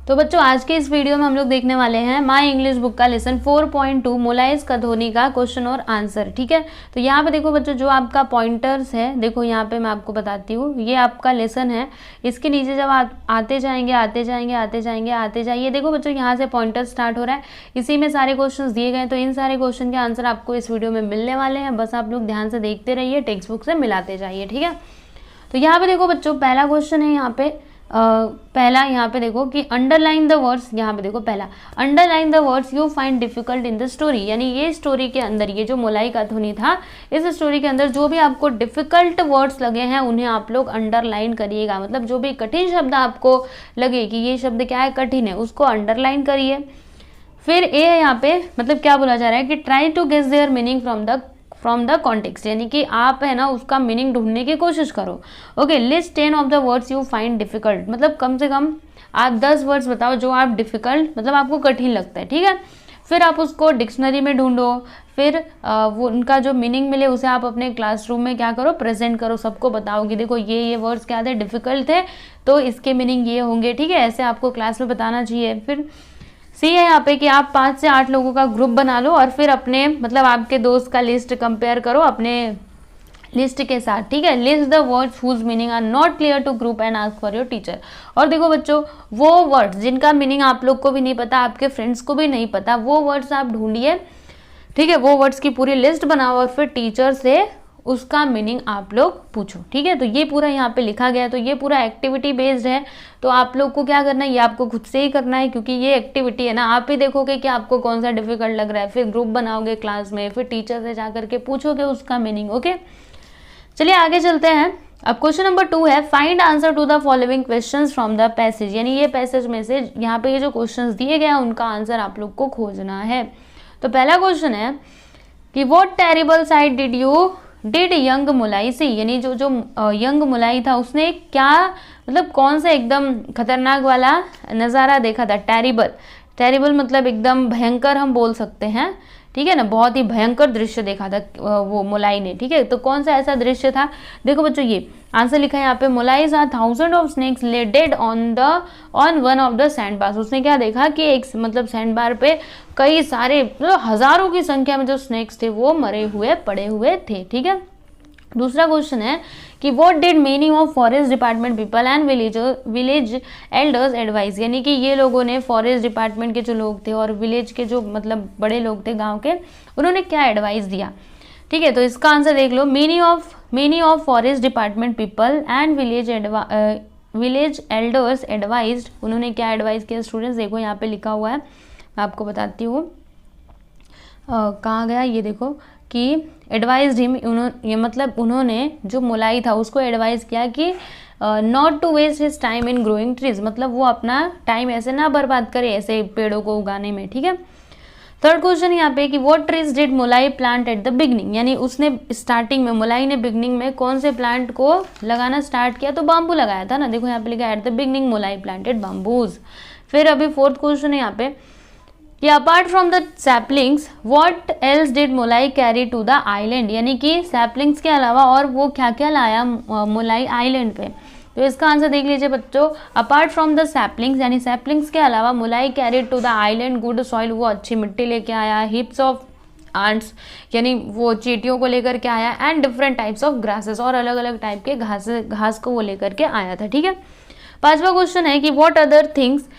तो बच्चों आज के इस वीडियो में हम लोग देखने वाले हैं माय इंग्लिश बुक का लेसन 4.2 मोलाइज कथोनी का क्वेश्चन और आंसर। ठीक है, तो यहाँ पे देखो बच्चों, जो आपका पॉइंटर्स है, देखो यहाँ पे मैं आपको बताती हूँ, ये आपका लेसन है। इसके नीचे जब आप आते जाइए, देखो बच्चों यहाँ से पॉइंटर स्टार्ट हो रहा है, इसी में सारे क्वेश्चन दिए गए। तो इन सारे क्वेश्चन के आंसर आपको इस वीडियो में मिलने वाले हैं, बस आप लोग ध्यान से देखते रहिए, टेक्स्ट बुक से मिलाते जाइए। ठीक है, तो यहाँ पे देखो बच्चों, पहला क्वेश्चन है यहाँ पे पहला यहाँ पे देखो कि अंडरलाइन द वर्ड्स। यहाँ पे देखो पहला, underline the words you find difficult in the story, यानी ये स्टोरी के अंदर, ये जो मोलाई कथोनी था, इस स्टोरी के अंदर जो भी आपको डिफिकल्ट वर्ड्स लगे हैं उन्हें आप लोग अंडरलाइन करिएगा। मतलब जो भी कठिन शब्द आपको लगे कि ये शब्द क्या है, कठिन है, उसको अंडरलाइन करिए। फिर ए है यहाँ पे, मतलब क्या बोला जा रहा है कि try to guess their meaning from the context, यानी कि आप है ना उसका मीनिंग ढूंढने की कोशिश करो। Okay, list 10 of the words you find difficult, मतलब कम से कम आप 10 वर्ड्स बताओ जो आप डिफिकल्ट, मतलब आपको कठिन लगता है। ठीक है, फिर आप उसको डिक्शनरी में ढूंढो, फिर वो उनका जो मीनिंग मिले उसे आप अपने क्लासरूम में क्या करो, प्रेजेंट करो, सबको बताओ कि देखो ये वर्ड्स क्या थे, डिफिकल्ट थे, तो इसके मीनिंग ये होंगे। ठीक है, ऐसे आपको क्लास में बताना चाहिए। फिर सी है यहाँ पे कि आप 5 से 8 लोगों का ग्रुप बना लो और फिर अपने, मतलब आपके दोस्त का लिस्ट कंपेयर करो अपने लिस्ट के साथ। ठीक है, list the words whose meaning are not clear to group and ask for your teacher. और देखो बच्चों, वो वर्ड्स जिनका मीनिंग आप लोग को भी नहीं पता, आपके फ्रेंड्स को भी नहीं पता, वो वर्ड्स आप ढूंढिए। ठीक है, वो वर्ड्स की पूरी लिस्ट बनाओ और फिर टीचर से उसका मीनिंग आप लोग पूछो। ठीक है, तो ये पूरा यहाँ पे लिखा गया है। तो ये पूरा एक्टिविटी बेस्ड है, तो आप लोग को क्या करना है, ये आपको खुद से ही करना है, क्योंकि ये एक्टिविटी है ना, आप ही देखोगे कि आपको कौन सा डिफिकल्ट लग रहा है, फिर ग्रुप बनाओगे क्लास में, फिर टीचर से जा करके पूछोगे उसका मीनिंग। ओके, चलिए आगे चलते हैं। अब क्वेश्चन नंबर 2 है, find answer to the following questions from the passage, यानी ये पैसेज में से यहाँ पे ये जो क्वेश्चंस दिए गए हैं उनका आंसर आप लोग को खोजना है। तो पहला क्वेश्चन है कि what terrible site did young मुलाई सी, यानी जो यंग मुलाई था उसने क्या, मतलब कौन सा एकदम खतरनाक वाला नज़ारा देखा था। टेरिबल मतलब एकदम भयंकर हम बोल सकते हैं। ठीक है ना, बहुत ही भयंकर दृश्य देखा था वो मुलाई ने। ठीक है, तो कौन सा ऐसा दृश्य था, देखो बच्चों ये आंसर लिखा है यहाँ पे, मुलाई saw थाउजेंड ऑफ स्नेक्स ले dead on one of the sand bars. उसने क्या देखा कि एक, मतलब सैंड बार पे कई सारे, मतलब हजारों की संख्या में जो स्नेक्स थे वो मरे हुए पड़े हुए थे। ठीक है, दूसरा क्वेश्चन है कि what did many of forest department people and village elders advice, यानी कि ये लोगों ने, फॉरेस्ट डिपार्टमेंट के जो लोग थे और विलेज के जो मतलब बड़े लोग थे गांव के, उन्होंने क्या एडवाइस दिया। ठीक है, तो इसका आंसर देख लो, many of forest department people and village elders advised, उन्होंने क्या एडवाइस किया स्टूडेंट्स, देखो यहाँ पे लिखा हुआ है, मैं आपको बताती हूँ कहाँ गया, ये देखो कि एडवाइज हिम, ये मतलब उन्होंने जो मुलाई था उसको एडवाइस किया कि not to waste his time in growing trees, मतलब वो अपना टाइम ऐसे ना बर्बाद करे ऐसे पेड़ों को उगाने में। ठीक है, थर्ड क्वेश्चन यहाँ पे कि व्हाट ट्रीज डिड मुलाई प्लांट एट द बिगनिंग, यानी उसने स्टार्टिंग में, मुलाई ने बिगनिंग में कौन से प्लांट को लगाना स्टार्ट किया, तो बाम्बू लगाया था ना। देखो यहाँ पे लिखा है एट द बिगनिंग मुलाई प्लांटेड बाम्बूज। फिर अभी फोर्थ क्वेश्चन है यहाँ पे कि apart from the saplings what else did मुलाई कैरी टू द आइलैंड, यानी कि सैपलिंग्स के अलावा और वो क्या क्या लाया मुलाई आइलैंड पे। तो इसका आंसर देख लीजिए बच्चों, अपार्ट फ्रॉम द सैपलिंग्स, यानी सैपलिंग्स के अलावा Molai carry to the island good soil, वो अच्छी मिट्टी लेके आया, हिप्स ऑफ आंट्स, यानी वो चींटियों को लेकर के आया, and different types of grasses, और अलग अलग टाइप के घास को वो लेकर के आया था। ठीक है, पांचवा क्वेश्चन है कि what other things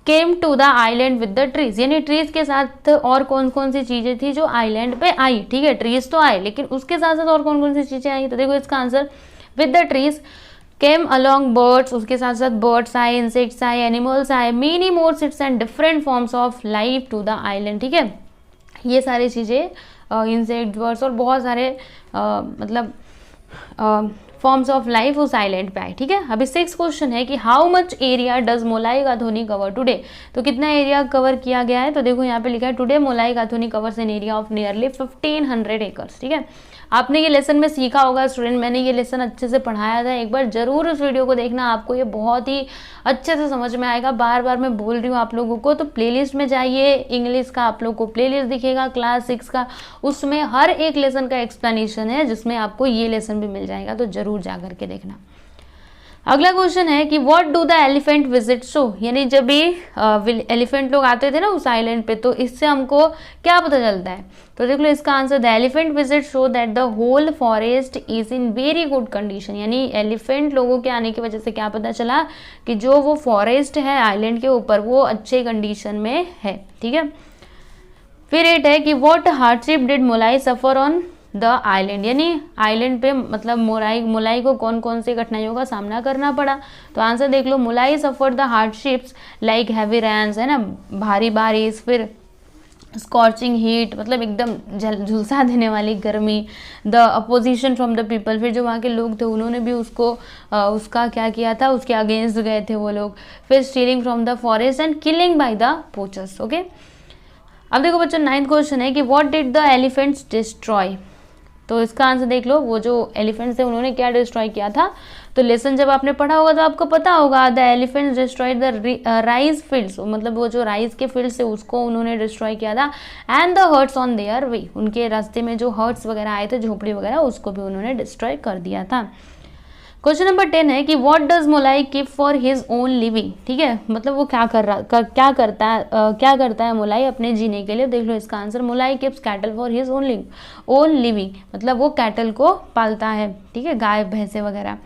came to the island with the trees, यानी ट्रीज के साथ और कौन कौन सी चीजें थी जो आइलैंड पे आई। ठीक है, ट्रीज तो आए लेकिन उसके साथ साथ और कौन कौन सी चीजें आई, तो देखो इसका answer with the trees came along birds, उसके साथ साथ बर्ड्स आए, इंसेक्ट्स आए, एनिमल्स आए, many more seeds and different forms of life to the island. ठीक है, ये सारी चीज़ें, इंसेक्ट, बर्ड्स और बहुत सारे मतलब फॉर्म्स ऑफ लाइफ उस आइलैंड पे आए। ठीक है, अभी 6 क्वेश्चन है कि how much area does Molai Kathoni cover today, तो कितना एरिया कवर किया गया है, तो देखो यहाँ पे लिखा है today Molai Kathoni covers an area of nearly 1500 acres. ठीक है, आपने ये लेसन में सीखा होगा स्टूडेंट, मैंने ये लेसन अच्छे से पढ़ाया था, एक बार जरूर उस वीडियो को देखना, आपको ये बहुत ही अच्छे से समझ में आएगा। बार बार मैं बोल रही हूँ आप लोगों को, तो प्लेलिस्ट में जाइए, इंग्लिश का आप लोग को प्लेलिस्ट दिखेगा क्लास 6 का, उसमें हर एक लेसन का एक्सप्लेनेशन है जिसमें आपको ये लेसन भी मिल जाएगा, तो जरूर जा करके देखना। अगला क्वेश्चन है कि what do the elephant visit show, यानी जब ये एलिफेंट लोग आते थे ना उस आइलैंड पे, तो इससे हमको क्या पता चलता है? तो देख लो इसका answer, the elephant visit show that the whole forest is in very good condition, यानी एलिफेंट लोगों के आने की वजह से क्या पता चला कि जो वो फॉरेस्ट है आइलैंड के ऊपर वो अच्छे कंडीशन में है। ठीक है, फिर 8 है कि what hardship did Molai suffer on the island, यानी आइलैंड पे मतलब मोलाई को कौन कौन से कठिनाइयों का सामना करना पड़ा। तो आंसर देख लो, Molai suffer the hardships like heavy rains, है ना, भारी बारिश, फिर स्कॉर्चिंग हीट, मतलब एकदम झुलसा देने वाली गर्मी, the opposition from the people, फिर जो वहाँ के लोग थे उन्होंने भी उसका क्या किया था, उसके अगेंस्ट गए थे वो लोग, फिर stealing from the forest and killing by the poachers. Okay, अब देखो बच्चों 9th क्वेश्चन है कि what did the elephants destroy, तो इसका आंसर देख लो, वो जो एलिफेंट्स थे उन्होंने क्या डिस्ट्रॉय किया था। तो लेसन जब आपने पढ़ा होगा तो आपको पता होगा, the elephants destroyed the rice fields, मतलब वो जो राइस के फील्ड्स थे उसको उन्होंने डिस्ट्रॉय किया था, and the huts on their way, उनके रास्ते में जो हर्ट्स वगैरह आए थे, झोपड़ी वगैरह, उसको भी उन्होंने डिस्ट्रॉय कर दिया था। क्वेश्चन नंबर 10 है कि what does Molai keep for his own living, ठीक है, मतलब वो क्या करता है मोलाई अपने जीने के लिए। देख लो इसका answer, Molai keeps cattle for his own living, मतलब वो कैटल को पालता है, ठीक है, गाय भैंसे वगैरह।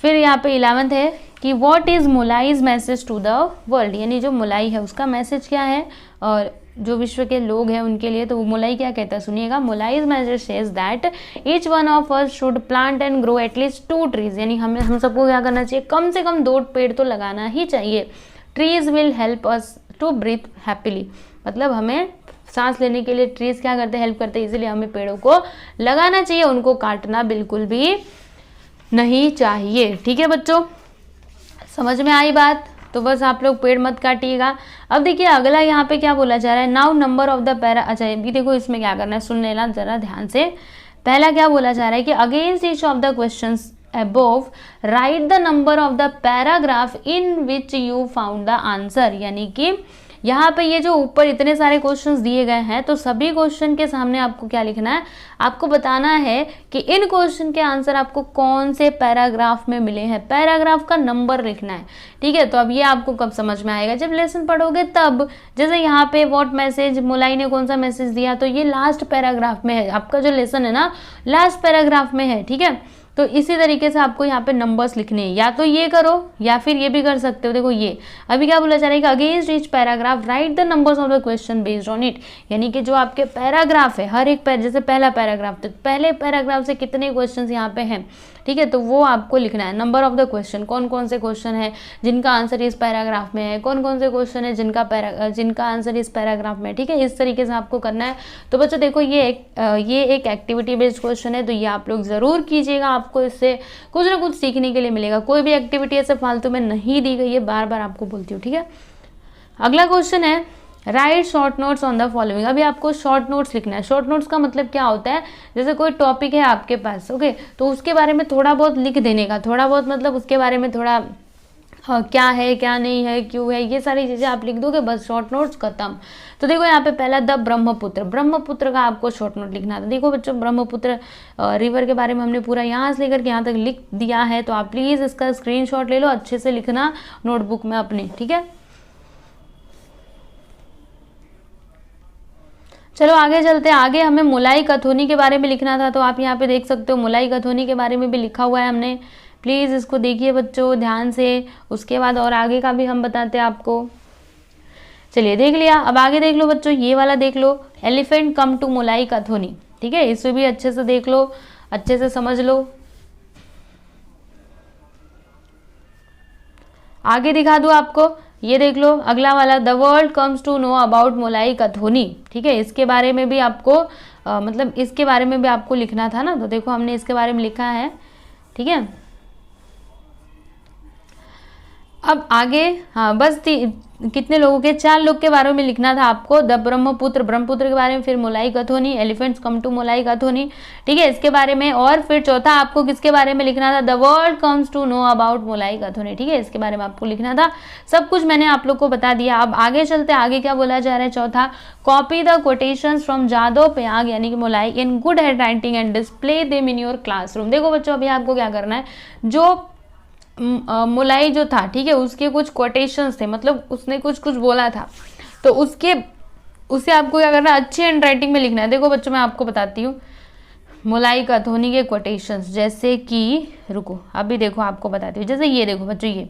फिर यहाँ पे 11th है कि what is Molai's message to the world, यानी जो मोलाई है उसका मैसेज क्या है और जो विश्व के लोग हैं उनके लिए, तो मोलाई क्या कहता है, सुनिएगा। Molai's message says that each one of us should plant and grow at least 2 trees, यानी हम सबको क्या करना चाहिए, कम से कम 2 पेड़ तो लगाना ही चाहिए। Trees will help us to breathe happily, मतलब हमें सांस लेने के लिए ट्रीज क्या करते हैं, हेल्प करते हैं, इसीलिए हमें पेड़ों को लगाना चाहिए, उनको काटना बिल्कुल भी नहीं चाहिए। ठीक है बच्चों, समझ में आई बात? तो बस आप लोग पेड़ मत काटिएगा। अब देखिए अगला यहाँ पे क्या बोला जा रहा है, now number of the para, अच्छा ये देखो इसमें क्या करना है, सुन लेना जरा ध्यान से। पहला क्या बोला जा रहा है कि against each of the questions above right the number of the paragraph in which you found the answer, यानी कि यहाँ पे ये जो ऊपर इतने सारे क्वेश्चंस दिए गए हैं, तो सभी क्वेश्चन के सामने आपको क्या लिखना है, आपको बताना है कि इन क्वेश्चन के आंसर आपको कौन से पैराग्राफ में मिले हैं, पैराग्राफ का नंबर लिखना है। ठीक है, तो अब ये आपको कब समझ में आएगा, जब लेसन पढ़ोगे तब। जैसे यहाँ पे व्हाट मैसेज, मोलाई ने कौन सा मैसेज दिया, तो ये लास्ट पैराग्राफ में है, आपका जो लेसन है ना लास्ट पैराग्राफ में है। ठीक है, तो इसी तरीके से आपको यहाँ पे नंबर्स लिखने हैं, या तो ये करो या फिर ये भी कर सकते हो। देखो ये अभी क्या बोला जा रहा है कि against each paragraph right the numbers of the question based on it, यानी कि जो आपके पैराग्राफ है, हर एक जैसे पहला पैराग्राफ, तो पहले पैराग्राफ से कितने क्वेश्चन यहाँ पे हैं, ठीक है, तो वो आपको लिखना है। नंबर ऑफ द क्वेश्चन, कौन कौन से क्वेश्चन है जिनका आंसर इस पैराग्राफ में है, कौन कौन से क्वेश्चन है जिनका आंसर इस पैराग्राफ में है। ठीक है, इस तरीके से आपको करना है। तो बच्चों देखो ये एक एक्टिविटी बेस्ड क्वेश्चन है, तो ये आप लोग जरूर कीजिएगा, आपको इससे कुछ ना कुछ सीखने के लिए मिलेगा। कोई भी एक्टिविटी ऐसे फालतू में नहीं दी गई है, बार बार आपको बोलती हूँ। ठीक है, अगला क्वेश्चन है right short notes on the following. अभी आपको शॉर्ट नोट्स लिखना है। शॉर्ट नोट्स का मतलब क्या होता है, जैसे कोई टॉपिक है आपके पास, ओके, तो उसके बारे में थोड़ा बहुत लिख देने का, थोड़ा बहुत मतलब उसके बारे में थोड़ा क्या है क्या नहीं है क्यों है, ये सारी चीज़ें आप लिख दोगे, बस शॉर्ट नोट्स खत्म। तो देखो यहाँ पे पहला द ब्रह्मपुत्र का आपको शॉर्ट नोट लिखना था। देखो बच्चों ब्रह्मपुत्र रिवर के बारे में हमने पूरा यहाँ से लेकर के यहाँ तक लिख दिया है, तो आप प्लीज़ इसका स्क्रीनशॉट ले लो, अच्छे से लिखना नोटबुक में अपने। ठीक है, चलो आगे चलते हैं। आगे हमें मोलाई कथोनी के बारे में लिखना था, तो आप यहाँ पे देख सकते हो मोलाई कथोनी के बारे में भी लिखा हुआ है हमने। प्लीज़ इसको देखिए बच्चों ध्यान से, उसके बाद और आगे का भी हम बताते हैं आपको। चलिए देख लिया, अब आगे देख लो बच्चों, ये वाला देख लो, एलिफेंट कम टू मोलाई कथोनी। ठीक है, इसे भी अच्छे से देख लो, अच्छे से समझ लो। आगे दिखा दूँ आपको, ये देख लो अगला वाला, the world comes to know about Molai Kathoni. ठीक है, इसके बारे में भी आपको मतलब इसके बारे में भी आपको लिखना था ना, तो देखो हमने इसके बारे में लिखा है। ठीक है, अब आगे हाँ बस कितने लोगों के, 4 लोग के बारे में लिखना था आपको। द ब्रह्मपुत्र के बारे में, फिर मोलाई कथोनी, एलिफेंट्स कम टू मोलाई कथोनी। ठीक है, इसके बारे में, और फिर चौथा आपको किसके बारे में लिखना था, the world comes to know about Molai Kathoni. ठीक है, इसके बारे में आपको लिखना था। सब कुछ मैंने आप लोग को बता दिया। अब आगे चलते, आगे क्या बोला जा रहा है, चौथा, copy the quotations from Jadav Payeng यानी कि Molai in good handwriting and display them in your classroom. देखो बच्चों अभी आपको क्या करना है, जो मुलाई जो था, ठीक है, उसके कुछ कोटेशंस थे, मतलब उसने कुछ कुछ बोला था, तो उसे आपको क्या करना है, अच्छी हैंड राइटिंग में लिखना है। देखो बच्चों मैं आपको बताती हूँ, मुलाई का धोनी के कोटेशंस, जैसे कि रुको अभी देखो आपको बताती हूँ, जैसे ये देखो बच्चों, ये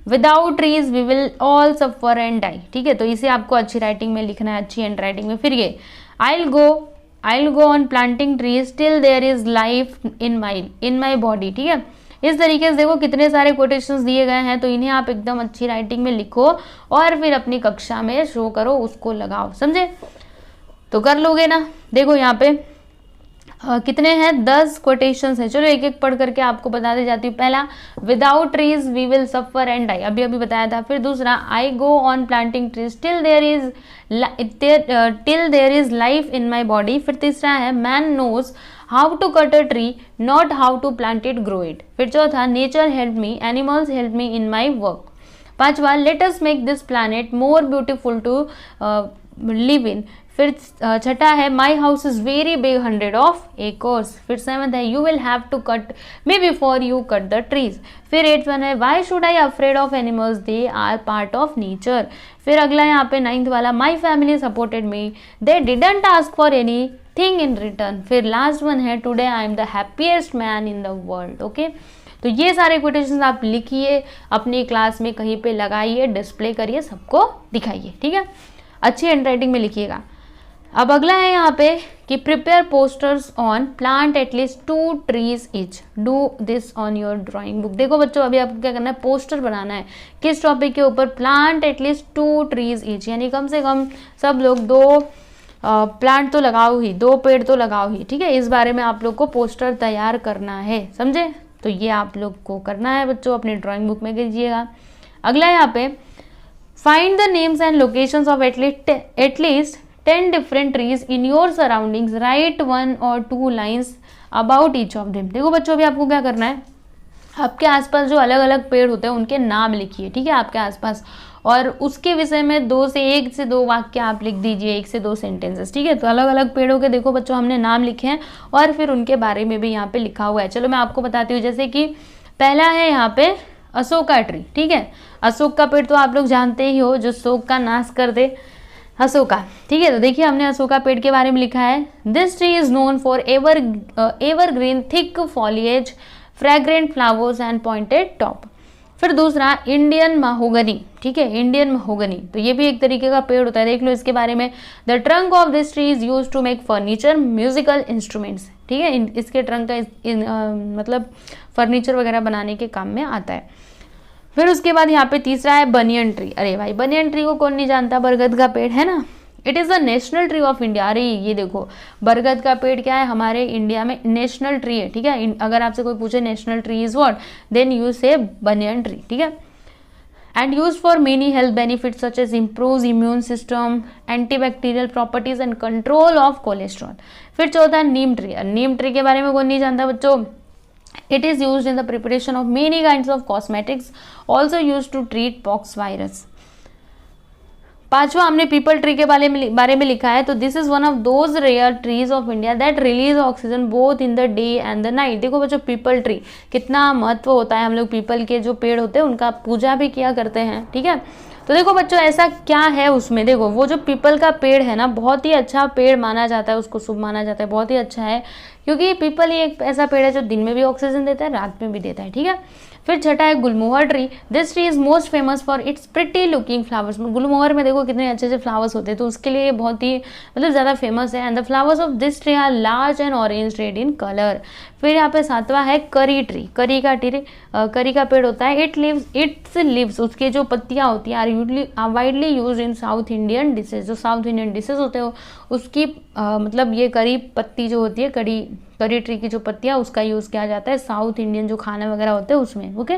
without trees we will all suffer and die, ठीक है, तो इसे आपको अच्छी राइटिंग में लिखना है, अच्छी हैंड राइटिंग में। फिर ये I will go on planting trees till there is life in my body, ठीक है। इस तरीके से देखो कितने सारे कोटेशंस दिए गए हैं, तो इन्हें आप एकदम अच्छी राइटिंग में लिखो और फिर अपनी कक्षा में शो करो, उसको लगाओ, समझे, तो कर लोगे ना। देखो यहाँ पे कितने हैं, 10 कोटेशंस हैं। चलो एक एक पढ़ करके आपको बताते जाती हूँ। पहला, without trees we will suffer and die, अभी अभी बताया था। फिर दूसरा, I go on planting trees till there is life in my body. फिर तीसरा है, man knows how to cut a tree not how to plant it grow it. फिर चौथा, nature help me, animals help me in my work. पांचवा, let us make this planet more beautiful to live in. फिर छठा है, my house is very big 100 of acres। फिर seventh है, you will have to cut me before you cut the trees. फिर 8th one है, why should I afraid of animals, they are part of nature. फिर अगला यहाँ पे 9th वाला, my family supported me, they didn't ask for anything in return. फिर last one है, today I am the happiest man in the world. Okay, तो ये सारे कोटेशंस आप लिखिए, अपनी क्लास में कहीं पे लगाइए, डिस्प्ले करिए, सबको दिखाइए, ठीक है, अच्छी हैंड राइटिंग में लिखिएगा। अब अगला है यहाँ पे कि prepare posters on plant at least 2 trees each, do this on your drawing book. देखो बच्चों अभी आपको क्या करना है, पोस्टर बनाना है, किस टॉपिक के ऊपर, प्लांट एटलीस्ट 2 trees ईच, यानी कम से कम सब लोग 2 प्लांट तो लगाओ ही, 2 पेड़ तो लगाओ ही, ठीक है। इस बारे में आप लोग को पोस्टर तैयार करना है, समझे, तो ये आप लोग को करना है बच्चों, अपनी ड्राइंग बुक में कीजिएगा। अगला यहाँ पे, find the names and locations of at least 10 different trees in your surroundings, write 1 or 2 lines about each of them। देखो बच्चों अभी आपको क्या करना है, आपके आसपास जो अलग अलग पेड़ होते हैं उनके नाम लिखिए, ठीक है, आपके आसपास, और उसके विषय में 1 से 2 वाक्य आप लिख दीजिए, 1 से 2 सेंटेंसेस, ठीक है। तो अलग अलग पेड़ों के देखो बच्चों हमने नाम लिखे हैं और फिर उनके बारे में भी यहाँ पे लिखा हुआ है। चलो मैं आपको बताती हूँ, जैसे कि पहला है यहाँ पे अशोका ट्री, ठीक है, अशोक का पेड़ तो आप लोग जानते ही हो, जो शोक का नाश कर दे, अशोका, ठीक है। तो देखिए हमने अशोका पेड़ के बारे में लिखा है, this tree is known for evergreen thick foliage, fragrant flowers and pointed top. फिर दूसरा, इंडियन महोगनी, ठीक है, इंडियन महोगनी, तो ये भी एक तरीके का पेड़ होता है, देख लो इसके बारे में। The trunk of this tree is use to make furniture, musical instruments, ठीक है, इसके ट्रंक का मतलब फर्नीचर वगैरह बनाने के काम में आता है। फिर उसके बाद यहाँ पे तीसरा है बनियन ट्री। अरे भाई बनियन ट्री को कौन नहीं जानता, बरगद का पेड़ है ना, it is the national tree of India. अरे ये देखो बरगद का पेड़ क्या है, हमारे इंडिया में नेशनल ट्री है, ठीक है। अगर आपसे कोई पूछे national tree is what, then you say banyan tree, ठीक है। And use for many health benefits such as improve immune system, antibacterial properties and control of cholesterol. फिर चौथा नीम ट्री। नीम ट्री के बारे में कौन नहीं जानता बच्चों, it is used in the preparation of many kinds of cosmetics, also used to treat pox virus। पांचवा हमने पीपल ट्री के बारे में लिखा है, तो this is one of those rare trees of India that release oxygen both in the day and the night. देखो बच्चों पीपल ट्री कितना महत्व होता है, हम लोग पीपल के जो पेड़ होते हैं उनका पूजा भी किया करते हैं, ठीक है। तो देखो बच्चों ऐसा क्या है उसमें, देखो वो जो पीपल का पेड़ है ना, बहुत ही अच्छा पेड़ माना जाता है, उसको शुभ माना जाता है, बहुत ही अच्छा है, क्योंकि पीपल ही एक ऐसा पेड़ है जो दिन में भी ऑक्सीजन देता है, रात में भी देता है, ठीक है। फिर छठा है gulmohar tree. This tree is most famous for its pretty looking flowers. गुलमोहर में देखो कितने अच्छे अच्छे फ्लावर्स होते हैं, तो उसके लिए बहुत ही मतलब ज़्यादा फेमस है। And the flowers of this tree are large and orange red in colour. फिर यहाँ पे सातवां है करी ट्री। करी का पेड़ होता है, इट्स लिव्स, उसके जो पत्तियाँ होती हैं are widely use in South Indian dishes. जो साउथ इंडियन डिशेज होते हो उसकी मतलब ये करी पत्ती जो होती है, करी ट्री की जो पत्तियाँ, उसका यूज़ किया जाता है साउथ इंडियन जो खाना वगैरह होते हैं उसमें, ओके।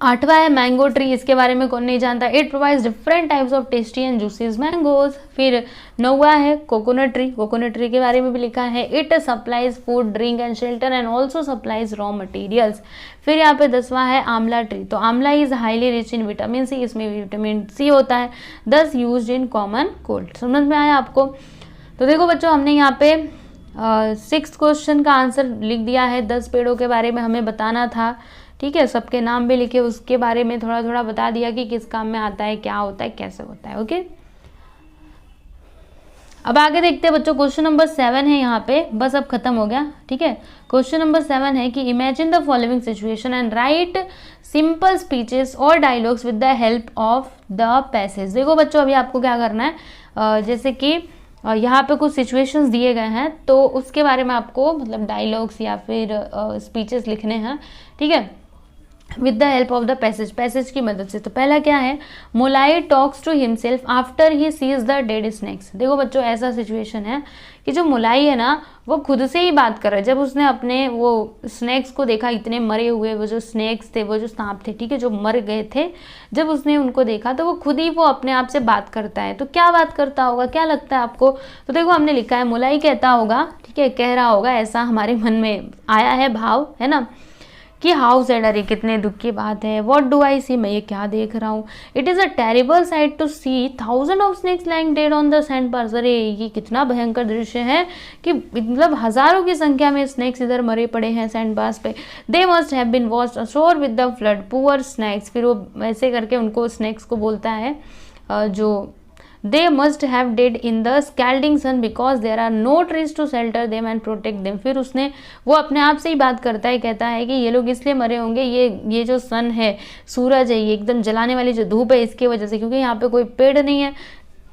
आठवां है मैंगो ट्री। इसके बारे में कौन नहीं जानता, it provides different types of tasty and juicies mangoes. फिर नौवां है कोकोनट ट्री। कोकोनट ट्री के बारे में भी लिखा है, it supplies food, drink and shelter and also supplies raw materials. फिर यहाँ पे 10वां है आंवला ट्री। तो amla is highly rich in vitamin C, इसमें विटामिन सी होता है, दस यूज इन कॉमन कोल्ड। समझ में आया आपको। तो देखो बच्चों हमने यहाँ पे 6 क्वेश्चन का आंसर लिख दिया है। 10 पेड़ों के बारे में हमें बताना था, ठीक है, सबके नाम भी लिखे, उसके बारे में थोड़ा थोड़ा बता दिया कि किस काम में आता है, क्या होता है, कैसे होता है। ओके, अब आगे देखते हैं बच्चों, क्वेश्चन नंबर 7 है यहाँ पे, बस अब खत्म हो गया, ठीक है। क्वेश्चन नंबर 7 है कि imagine the following situation and write simple speeches और dialogues with the help of the passage. देखो बच्चों, अभी आपको क्या करना है, जैसे कि यहाँ पे कुछ सिचुएशंस दिए गए हैं, तो उसके बारे में आपको मतलब डायलॉग्स या फिर स्पीचेस लिखने हैं, ठीक है, with the help of the passage की मदद से। तो पहला क्या है, Molai talks to himself after he sees the dead snakes. देखो बच्चों, ऐसा सिचुएशन है कि जो मोलाई है ना, वो खुद से ही बात कर रहा है। जब उसने अपने वो स्नैक्स को देखा, इतने मरे हुए वो जो स्नैक्स थे, वो जो सांप थे, ठीक है, जो मर गए थे, जब उसने उनको देखा तो वो खुद ही वो अपने आप से बात करता है। तो क्या बात करता होगा, क्या लगता है आपको? तो देखो, हमने लिखा है मोलाई कहता होगा, ठीक है, कह रहा होगा, ऐसा हमारे मन में आया है भाव, है ना, कि हाउ सैड, अरे कितने दुख की बात है। व्हाट डू आई सी, मैं ये क्या देख रहा हूँ। It is a terrible sight to see thousand of snakes lying dead on the sand bars. अरे ये कितना भयंकर दृश्य है कि मतलब हजारों की संख्या में स्नेक्स इधर मरे पड़े हैं सैंड बार्स पे। They must have been washed ashore with the flood, poor snakes. फिर वो ऐसे करके उनको स्नैक्स को बोलता है जो they must have dead in the scalding sun because there are no trees to shelter them and protect them। फिर उसने वो अपने आप से ही बात करता है, कहता है कि ये लोग इसलिए मरे होंगे, ये जो सन है, सूरज है, ये एकदम जलाने वाली जो धूप है, इसकी वजह से, क्योंकि यहाँ पे कोई पेड़ नहीं है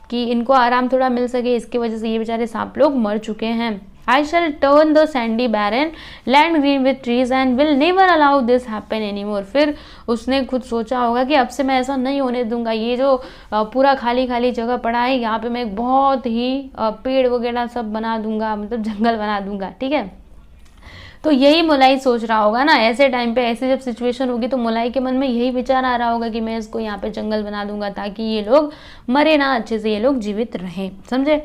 कि इनको आराम थोड़ा मिल सके, इसकी वजह से ये बेचारे सांप लोग मर चुके हैं। I shall turn the sandy barren land green with trees and will never allow this happen anymore। फिर उसने खुद सोचा होगा कि अब से मैं ऐसा नहीं होने दूंगा, ये जो पूरा खाली खाली जगह पड़ा है, यहाँ पे मैं एक बहुत ही पेड़ वगैरह सब बना दूंगा, मतलब जंगल बना दूंगा, ठीक है। तो यही मोलाई सोच रहा होगा ना, ऐसे टाइम पे, ऐसे जब सिचुएशन होगी तो मोलाई के मन में यही विचार आ रहा होगा कि मैं इसको यहाँ पे जंगल बना दूंगा ताकि ये लोग मरे ना, अच्छे से ये लोग जीवित रहें, समझे।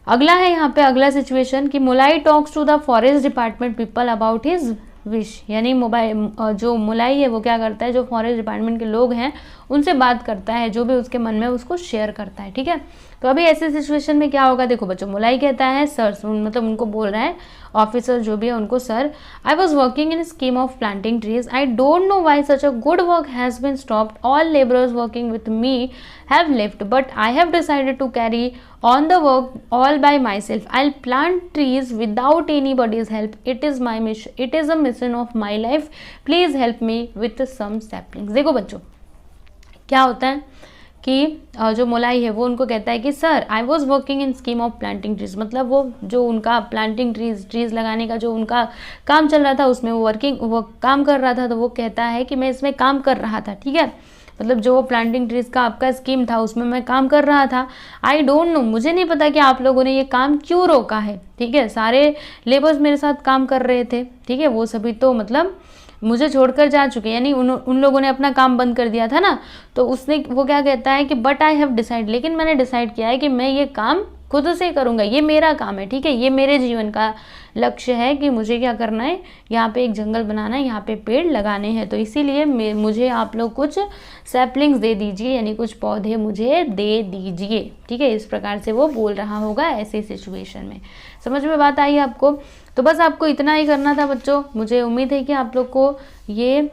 अगला है यहाँ पे, अगला सिचुएशन कि Molai talks to the forest department people about his wish. यानी जो मोलाई है वो क्या करता है, जो फॉरेस्ट डिपार्टमेंट के लोग हैं उनसे बात करता है, जो भी उसके मन में उसको शेयर करता है, ठीक है। तो अभी ऐसे सिचुएशन में क्या होगा, देखो बच्चों, मोलाई कहता है सर, मतलब उनको बोल रहा है, ऑफिसर जो भी है उनको, sir I was working in scheme of planting trees, I don't know why such a good work has been stopped, all labourers working with me have left, but I have decided to carry on the work all by myself। I'll plant trees without anybody's help। It is my mission, it is a mission of my life। Please help me with some saplings। देखो बच्चों, क्या होता है कि जो मोलाई है वो उनको कहता है कि sir I was working in scheme of planting trees, मतलब वो जो उनका प्लांटिंग ट्रीज लगाने का जो उनका काम चल रहा था, उसमें वो काम कर रहा था। तो वो कहता है कि मैं इसमें काम कर रहा था, ठीक है, मतलब जो प्लांटिंग ट्रीज का आपका स्कीम था उसमें मैं काम कर रहा था। आई डोंट नो, मुझे नहीं पता कि आप लोगों ने ये काम क्यों रोका है, ठीक है। सारे लेबर्स मेरे साथ काम कर रहे थे, ठीक है, वो सभी तो मतलब मुझे छोड़कर जा चुके, यानी उन लोगों ने अपना काम बंद कर दिया था ना। तो वो क्या कहता है कि बट आई हैव डिसाइड, लेकिन मैंने डिसाइड किया है कि मैं ये काम खुद से करूँगा, ये मेरा काम है, ठीक है, ये मेरे जीवन का लक्ष्य है कि मुझे क्या करना है, यहाँ पे एक जंगल बनाना है, यहाँ पे पेड़ लगाने हैं। तो इसीलिए मुझे आप लोग कुछ सैपलिंग्स दे दीजिए, यानी कुछ पौधे मुझे दे दीजिए, ठीक है। इस प्रकार से वो बोल रहा होगा ऐसे सिचुएशन में। समझ में बात आई आपको? तो बस आपको इतना ही करना था बच्चों। मुझे उम्मीद है कि आप लोग को ये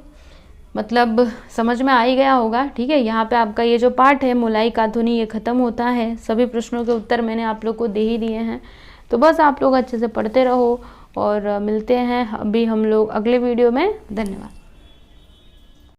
मतलब समझ में आ ही गया होगा, ठीक है। यहाँ पे आपका ये जो पार्ट है मोलाई काथुनी, ये ख़त्म होता है। सभी प्रश्नों के उत्तर मैंने आप लोग को दे ही दिए हैं। तो बस आप लोग अच्छे से पढ़ते रहो और मिलते हैं अभी हम लोग अगले वीडियो में। धन्यवाद।